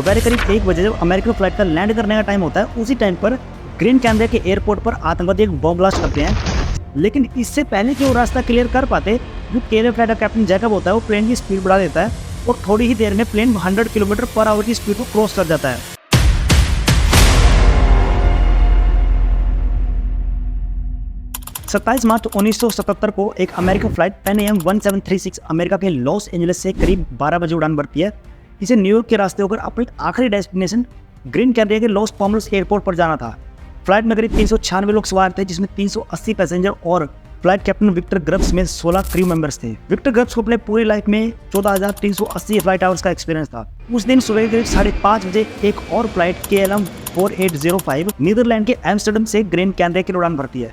दोपहर करीब 1 बजे जब अमेरिकन फ्लाइट का लैंड करने का टाइम होता है, उसी टाइम पर ग्रीन कैनबरा के एयरपोर्ट पर आतंकवादी एक बॉम्ब ब्लास्ट करते हैं। लेकिन इससे पहले कि वो रास्ता क्लियर कर पाते, जो केएलएम फ्लाइट का कैप्टन जैकब होता है वो प्लेन की स्पीड बढ़ा देता है और थोड़ी ही देर में प्लेन 100 किलोमीटर पर आवर की स्पीड को क्रॉस कर जाता है। 27 मार्च 1977 को एक American flight Pan Am 1736 America के लॉस एंजलिस से करीब 12 बजे उड़ान भरती है। इसे न्यूयॉर्क के रास्ते होकर अपनी आखिरी डेस्टिनेशन ग्रीन कैनबरा के लॉस पामोस एयरपोर्ट पर जाना था। फ्लाइट में करीब 396 लोग सवार थे, जिसमें 380 पैसेंजर और फ्लाइट कैप्टन विक्टर ग्रब्स में 16 क्रू मेंबर्स थे। विक्टर ग्रब्स को अपने पूरी लाइफ में 14,380 फ्लाइट आवर्स का एक्सपीरियंस था। उस दिन सुबह करीब 5:30 बजे एक और फ्लाइट KLM 4805 नीदरलैंड के एम्स्टर्डम से ग्रीन कैनबरा की उड़ान भरती है।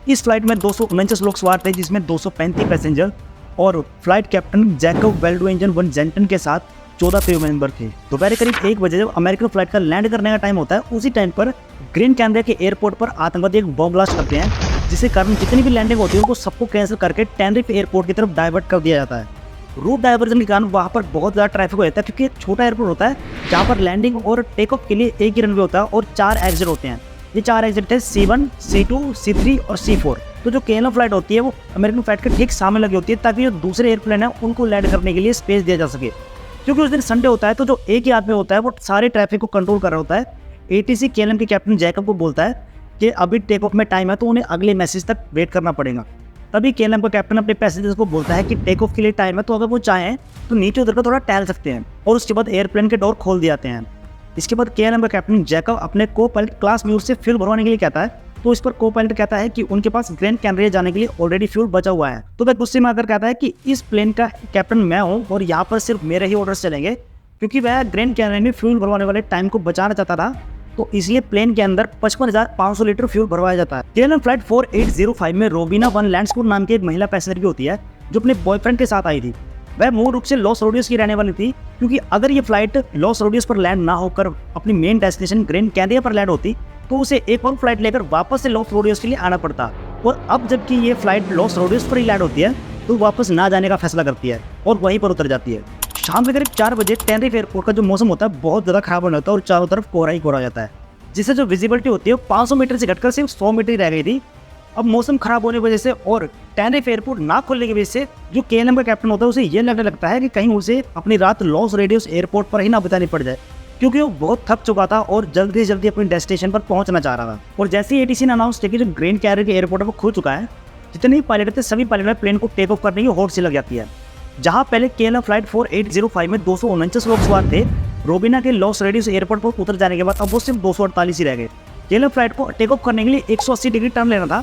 इस फ्लाइट में 249 लोग सवार थे, जिसमें 235 पैसेंजर और फ्लाइट कैप्टन जैकब वेल्डवेंजन वन जेंटन के साथ 14 क्रू मेंबर थे। दोपहर करीब 1 बजे जब अमेरिकन फ्लाइट का लैंड करने का टाइम होता है, उसी टाइम पर ग्रीन कैनबरा के एयरपोर्ट पर आतंकवादी एक बॉम्ब ब्लास्ट करते हैं, जिसके कारण जितनी भी लैंडिंग होती है उनको सबको कैंसिल करके टेनरिफ एयरपोर्ट की तरफ डाइवर्ट कर दिया जाता है। रूट डाइवर्जन के कारण वहाँ पर बहुत ज़्यादा ट्रैफिक हो जाता है, क्योंकि एक छोटा एयरपोर्ट होता है जहाँ पर लैंडिंग और टेक ऑफ के लिए एक ही रनवे होता है और 4 एग्जिट होते हैं। ये 4 एग्जिट थे C1, C2, C3 और C4। तो जो KLM फ्लाइट होती है वो अमेरिकन फ्लाइट के ठीक सामने लगी होती है, ताकि जो दूसरे एयरप्लेन है उनको लैंड करने के लिए स्पेस दिया जा सके। क्योंकि उस दिन संडे होता है, तो जो एक ही आदमी होता है वो सारे ट्रैफिक को कंट्रोल कर रहा होता है। ATC KLM के कैप्टन जैकब को बोलता है कि अभी टेक ऑफ में टाइम है, तो उन्हें अगले मैसेज तक वेट करना पड़ेगा। तभी KLM का कैप्टन अपने पैसेंजर्स को बोलता है कि टेक ऑफ के लिए टाइम है, तो अगर वो चाहें तो नीचे उतर कर थोड़ा टहल सकते हैं, और उसके बाद एयरप्लेन के डोर खोल दिए जाते हैं। इसके बाद KLM का कैप्टन जैकब अपने को पायलट क्लास म्यूट से फ्यूल भरवाने के लिए कहता है, तो इस पर को पायलट कहता है कि उनके पास ग्रैंड कैनबरा जाने के लिए ऑलरेडी फ्यूल बचा हुआ है। तो वह गुस्से में आकर कहता है कि इस प्लेन का कैप्टन मैं हूँ और यहाँ पर सिर्फ मेरे ही ऑर्डर्स चलेंगे, क्योंकि वह ग्रैंड कैनबरा में फ्यूल भरवाने वाले टाइम को बचाना चाहता था। तो इसलिए प्लेन के अंदर 55,500 लीटर फ्यूल भरवाया जाता है। KLM फ्लाइट 4805 में रोबिना वन लैंडस्कोट नाम की एक महिला पैसेंजर भी होती है, जो अपने बॉयफ्रेंड के साथ आई थी। वह मूल रूप से लॉस रोडियस की रहने वाली थी, क्योंकि अगर ये फ्लाइट लॉस रोडियस पर लैंड ना होकर अपनी मेन डेस्टिनेशन ग्रीन कैनबरा पर लैंड होती, तो उसे एक और फ्लाइट लेकर वापस से लॉस रोडियस के लिए आना पड़ता। और अब जबकि ये फ्लाइट लॉस रोडियस पर ही लैंड होती है, तो वापस ना जाने का फैसला करती है और वहीं पर उतर जाती है। शाम के करीब 4 बजे टेनरिफ एयरपोर्ट का जो मौसम होता है बहुत ज़्यादा खराब होने लगता है और चारों तरफ कोहरा ही कोहरा जाता है, जिससे जो विजिबिलिटी होती है वो 500 मीटर से घटकर सिर्फ 100 मीटर ही रह गई थी। अब मौसम खराब होने की वजह से और टेनरिफ एयरपोर्ट ना खोलने की वजह से जो KLM का कैप्टन होता है उसे ये लगने लगता है कि कहीं उसे अपनी रात लॉस रेडियस एयरपोर्ट पर ही ना बितानी पड़ जाए, क्योंकि वो बहुत थक चुका था और जल्दी से जल्दी अपनी डेस्टिनेशन पर पहुंचना चाह रहा था। और जैसे ही ATC ने अनाउंस किया कि जो ग्रीन कैनबरा के एयरपोर्ट है वो खुल चुका है, जितने भी पायलट थे सभी पायलट प्लेन को टेक ऑफ करने की होड़ सी लग जाती है। जहाँ पहले KLM फ्लाइट 4805 में 249 लोग सवार थे, रोबिना के लॉस रेडियस एयरपोर्ट पर उतर जाने के बाद अब वो सिर्फ 248 ही रह गए। KLM फ्लाइट को टेक ऑफ करने के लिए 180 डिग्री टर्न लेना था।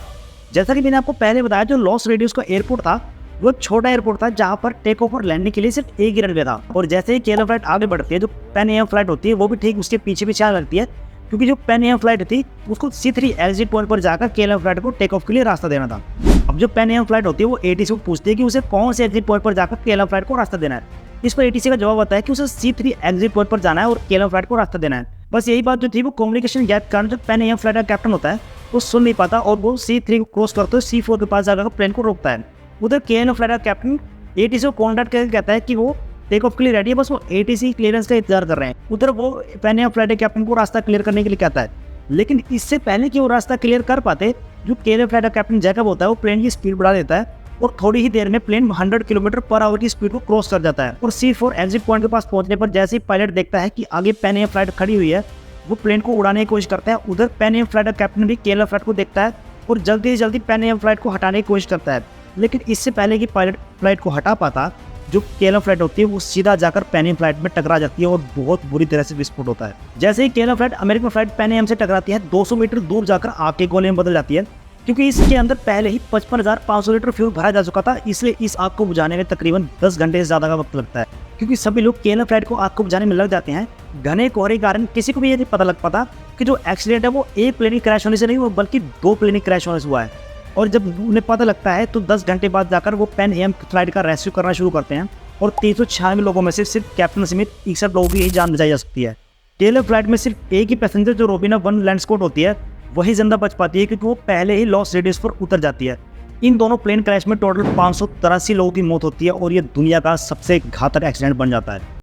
जैसा कि मैंने आपको पहले बताया, जो लॉस रेडियस का एयरपोर्ट था वो एक छोटा एयरपोर्ट था, जहाँ पर टेक ऑफ और लैंडिंग के लिए सिर्फ एक ही रनवे था। और जैसे ही KLM फ्लाइट आगे बढ़ती है, जो पैन AM फ्लाइट होती है वो भी ठीक उसके पीछे पीछे आने लगती है, क्योंकि जो पैन AM फ्लाइट थी उसको C3 एग्जिट पॉइंट पर जाकर KLM फ्लाइट को टेक ऑफ के लिए रास्ता देना था। अब जो पैन AM फ्लाइट होती है वो ATC को पूछती है कि उसे कौन से एग्जिट पॉइंट पर जाकर KLM फ्लाइट को रास्ता देना है। इस पर ATC का जवाब आता है कि उसे C3 एग्जिट पॉइंट पर जाना है और KLM फ्लाइट को रास्ता देना है। बस यही बात जो थी वो कम्युनिकेशन गैप कारण जो पैन AM फ्लाइट का कैप्टन होता है वो सुन नहीं पाता और वो C3 को क्रॉस करते हुए C4 के पास जाकर प्लेन को रोकता है। उधर KLM फ्लाइट का कैप्टन ATC को कॉन्टैक्ट करके कहता है कि वो टेक ऑफ के लिए रेडी है, बस वो ATC क्लियरेंस का इंतजार कर रहे हैं। उधर वो पैन AM फ्लाइट के कैप्टन को रास्ता क्लियर करने के लिए कहता है, लेकिन इससे पहले कि वो रास्ता क्लियर कर पाते, जो KLM फ्लाइट का कैप्टन जैकब होता है वो प्लेन की स्पीड बढ़ा देता है और थोड़ी ही देर में प्लेन 100 किलोमीटर पर आवर की स्पीड को क्रॉस कर जाता है। और C4 एग्जिट पॉइंट के पास पहुंचने पर जैसे ही पायलट देखता है कि आगे पैन AM फ्लाइट खड़ी हुई है, वो प्लेन को उड़ाने की कोशिश करता है। उधर पैन AM फ्लाइट का कैप्टन भी KLM फ्लाइट को देखता है और जल्दी से जल्दी पैन AM फ्लाइट को हटाने की कोशिश करता है। लेकिन इससे पहले कि पायलट फ्लाइट को हटा पाता, जो KLM फ्लाइट होती है वो सीधा जाकर पैन AM फ्लाइट में टकरा जाती है और बहुत बुरी तरह से विस्फोट होता है। जैसे ही KLM flight American flight pan AM से टकराती है, 200 मीटर दूर जाकर आग के गोले में बदल जाती है, क्योंकि इसके अंदर पहले ही 55,500 लीटर फ्यूल भरा जा चुका था। इसलिए इस आग को बुझाने में तकरीबन 10 घंटे से ज़्यादा का वक्त लगता है, क्योंकि सभी लोग KLM फ्लाइट को आग को बुझाने में लग जाते हैं। घने कोहरे के कारण किसी को भी ये नहीं पता लग पाता कि जो एक्सीडेंट है वो एक प्लेन क्रैश होने से नहीं, वो बल्कि 2 प्लेन क्रैश होने से हुआ है। और जब उन्हें पता लगता है तो 10 घंटे बाद जाकर वो पैन AM फ्लाइट का रेस्क्यू करना शुरू करते हैं और 396 लोगों में से सिर्फ कैप्टन समेत 61 लोगों की जान बचाई जा सकती है। KLM फ्लाइट में सिर्फ एक ही पैसेंजर जो रोबिना वन लैंडस्कोट होती है वही जिंदा बच पाती है, क्योंकि वो पहले ही लॉस रेडियस पर उतर जाती है। इन दोनों प्लेन क्रैश में टोटल 583 लोगों की मौत होती है और ये दुनिया का सबसे घातक एक्सीडेंट बन जाता है।